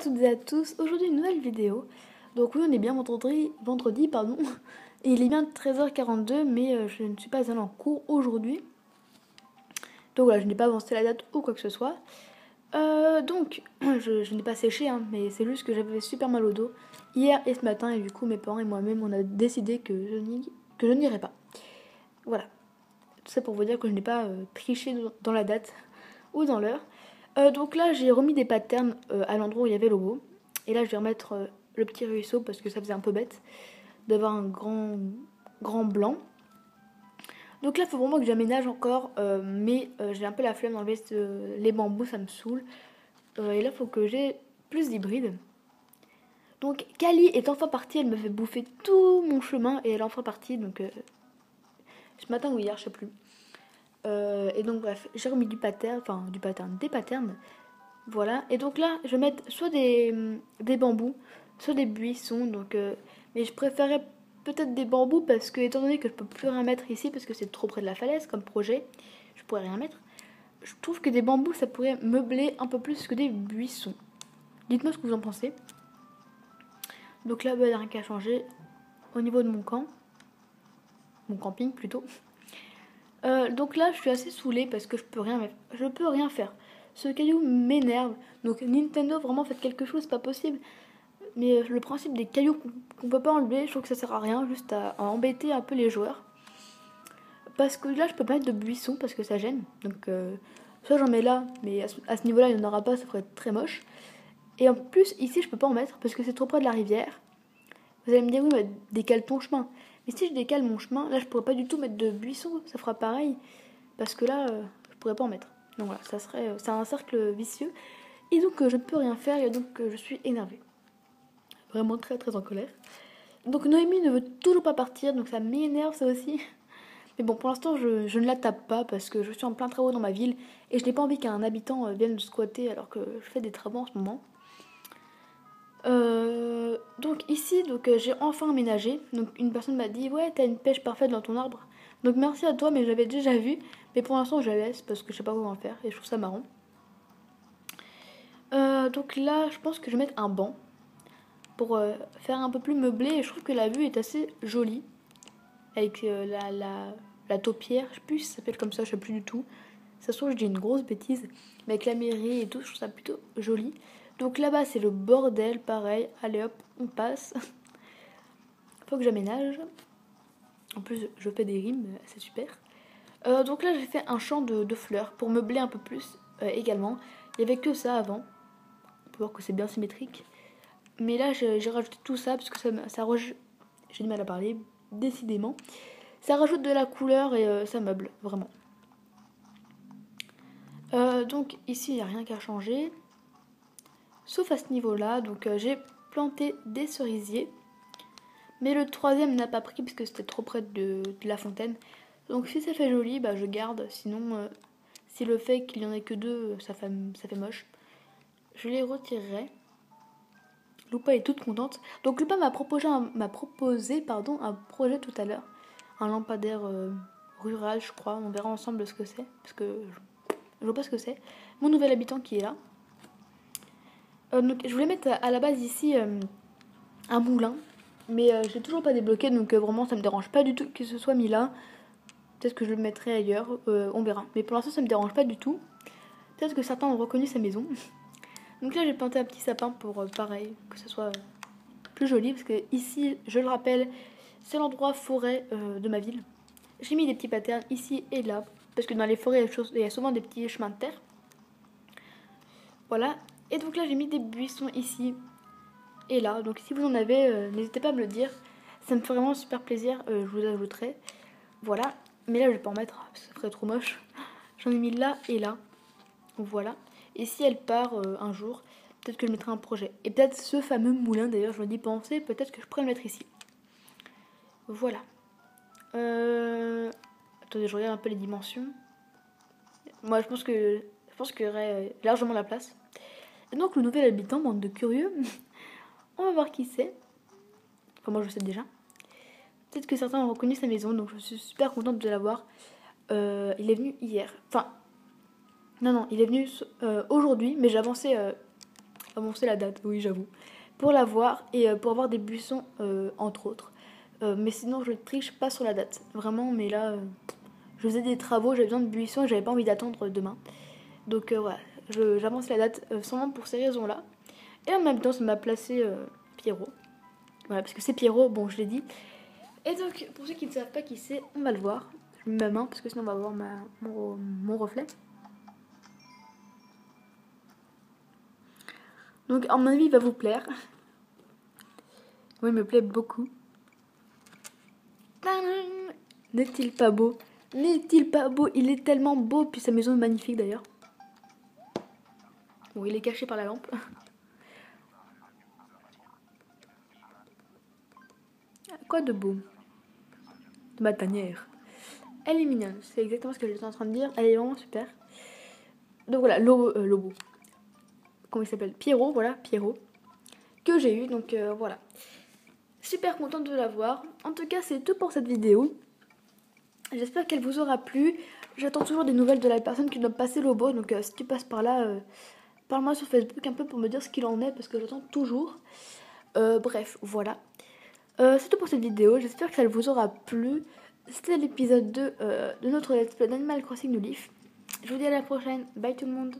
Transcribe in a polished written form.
toutes et à tous, aujourd'hui une nouvelle vidéo. Donc oui, on est bien vendredi pardon. Et il est bien 13h42 mais je ne suis pas allée en cours aujourd'hui. Donc voilà, je n'ai pas avancé la date ou quoi que ce soit. Donc je n'ai pas séché hein, mais c'est juste que j'avais super mal au dos hier et ce matin. Et du coup mes parents et moi-même on a décidé que je n'irai pas. Voilà, tout ça pour vous dire que je n'ai pas triché dans la date ou dans l'heure. Donc là j'ai remis des patterns à l'endroit où il y avait le logo. Et là je vais remettre le petit ruisseau parce que ça faisait un peu bête d'avoir un grand blanc. Donc là il faut vraiment que j'aménage encore mais j'ai un peu la flemme d'enlever les bambous, ça me saoule. Et là il faut que j'ai plus d'hybrides. Donc Kali est enfin partie, elle me fait bouffer tout mon chemin et elle est enfin partie donc ce matin ou hier je sais plus. Et donc bref, j'ai remis des patterns. Voilà, et donc là, je vais mettre soit des bambous, soit des buissons. Donc, mais je préférais peut-être des bambous parce que, étant donné que je peux plus rien mettre ici parce que c'est trop près de la falaise comme projet, je pourrais rien mettre. Je trouve que des bambous, ça pourrait meubler un peu plus que des buissons. Dites-moi ce que vous en pensez. Donc là, il n'y a rien qu'à changer au niveau de mon camp. Mon camping plutôt. Donc là, je suis assez saoulée parce que je peux rien faire. Ce caillou m'énerve. Donc Nintendo, vraiment, faites quelque chose, c'est pas possible. Mais le principe des cailloux qu'on peut pas enlever, je trouve que ça sert à rien, juste à embêter un peu les joueurs. Parce que là, je peux pas mettre de buissons parce que ça gêne. Donc, soit j'en mets là, mais à ce niveau-là, il n'y en aura pas, ça ferait très moche. Et en plus, ici, je peux pas en mettre parce que c'est trop près de la rivière. Vous allez me dire, oui, mais décale ton chemin. Mais si je décale mon chemin, là, je pourrais pas du tout mettre de buissons, ça fera pareil. Parce que là, je pourrais pas en mettre. Donc voilà, c'est un cercle vicieux. Et donc, je ne peux rien faire et donc, je suis énervée. Vraiment très très en colère. Donc Noémie ne veut toujours pas partir, donc ça m'énerve ça aussi. Mais bon, pour l'instant, je ne la tape pas parce que je suis en plein travaux dans ma ville et je n'ai pas envie qu'un habitant vienne squatter alors que je fais des travaux en ce moment. Donc ici, j'ai enfin aménagé. Donc une personne m'a dit ouais, t'as une pêche parfaite dans ton arbre. Donc merci à toi, mais j'avais déjà vu. Mais pour l'instant, je la laisse parce que je sais pas comment faire et je trouve ça marrant. Donc là, je pense que je vais mettre un banc pour faire un peu plus meublé et je trouve que la vue est assez jolie avec la taupière, je sais plus si ça s'appelle comme ça, je sais plus du tout. Ça se trouve je dis une grosse bêtise, mais avec la mairie et tout, je trouve ça plutôt joli. Donc là-bas c'est le bordel, pareil, allez hop, on passe. Faut que j'aménage. En plus je fais des rimes, c'est super. Donc là j'ai fait un champ de fleurs pour meubler un peu plus également. Il n'y avait que ça avant, on peut voir que c'est bien symétrique. Mais là j'ai rajouté tout ça parce que j'ai du mal à parler, décidément. Ça rajoute de la couleur et ça meuble, vraiment. Donc ici, il n'y a rien qu'à changer. Sauf à ce niveau-là. Donc j'ai planté des cerisiers. Mais le troisième n'a pas pris parce que c'était trop près de la fontaine. Donc si ça fait joli, bah, je garde. Sinon, si le fait qu'il n'y en ait que deux, ça fait moche. Je les retirerai. Loupa est toute contente. Donc Loupa m'a proposé un projet tout à l'heure. Un lampadaire rural, je crois. On verra ensemble ce que c'est. Parce que je vois pas ce que c'est. Mon nouvel habitant qui est là. Donc je voulais mettre à la base ici un moulin. Mais j'ai toujours pas débloqué. Donc vraiment, ça me dérange pas du tout que ce soit mis là. Peut-être que je le mettrai ailleurs. On verra. Mais pour l'instant, ça me dérange pas du tout. Peut-être que certains ont reconnu sa maison. Donc là, j'ai planté un petit sapin pour pareil, que ce soit plus joli. Parce que ici, je le rappelle, c'est l'endroit forêt de ma ville. J'ai mis des petits patterns ici et là. Parce que dans les forêts, il y a souvent des petits chemins de terre. Voilà. Et donc là, j'ai mis des buissons ici et là. Donc si vous en avez, n'hésitez pas à me le dire. Ça me fait vraiment super plaisir. Je vous ajouterai. Voilà. Mais là, je vais pas en mettre. Ça ferait trop moche. J'en ai mis là et là. Voilà. Et si elle part un jour, peut-être que je mettrai un projet. Et peut-être ce fameux moulin, d'ailleurs, je me dis penser. Peut-être que je pourrais le mettre ici. Voilà. Attendez, je regarde un peu les dimensions. Moi, je pense qu'il y aurait largement la place. Et donc, le nouvel habitant, bande de curieux, on va voir qui c'est. Enfin, moi, je sais déjà. Peut-être que certains ont reconnu sa maison, donc je suis super contente de la voir. Il est venu hier. Enfin, non, il est venu aujourd'hui, mais j'ai avancé avancer la date, oui j'avoue, pour l'avoir et pour avoir des buissons entre autres. Mais sinon je triche pas sur la date, vraiment, mais là je faisais des travaux, j'avais besoin de buissons et j'avais pas envie d'attendre demain. Donc voilà, j'avance la date seulement pour ces raisons-là. Et en même temps ça m'a placé Pierrot. Voilà, parce que c'est Pierrot, bon je l'ai dit. Et donc pour ceux qui ne savent pas qui c'est, on va le voir. Je mets ma main parce que sinon on va voir mon reflet. Donc à mon avis il va vous plaire. Oui, il me plaît beaucoup. N'est-il pas beau? N'est-il pas beau? Il est tellement beau, puis sa maison est magnifique d'ailleurs. Bon, il est caché par la lampe. Quoi de beau? De ma tanière. Elle est mignonne, c'est exactement ce que j'étais en train de dire. Elle est vraiment super. Donc voilà, Lobo. Comment il s'appelle? Pierrot, voilà, Pierrot. Que j'ai eu, donc voilà. Super contente de l'avoir. En tout cas, c'est tout pour cette vidéo. J'espère qu'elle vous aura plu. J'attends toujours des nouvelles de la personne qui doit passer Lobo. Donc si tu passes par là, parle-moi sur Facebook un peu pour me dire ce qu'il en est. Parce que j'attends toujours. Bref, voilà. C'est tout pour cette vidéo. J'espère que ça vous aura plu. C'était l'épisode 2 de notre Let's Play d'Animal Crossing New Leaf. Je vous dis à la prochaine. Bye tout le monde.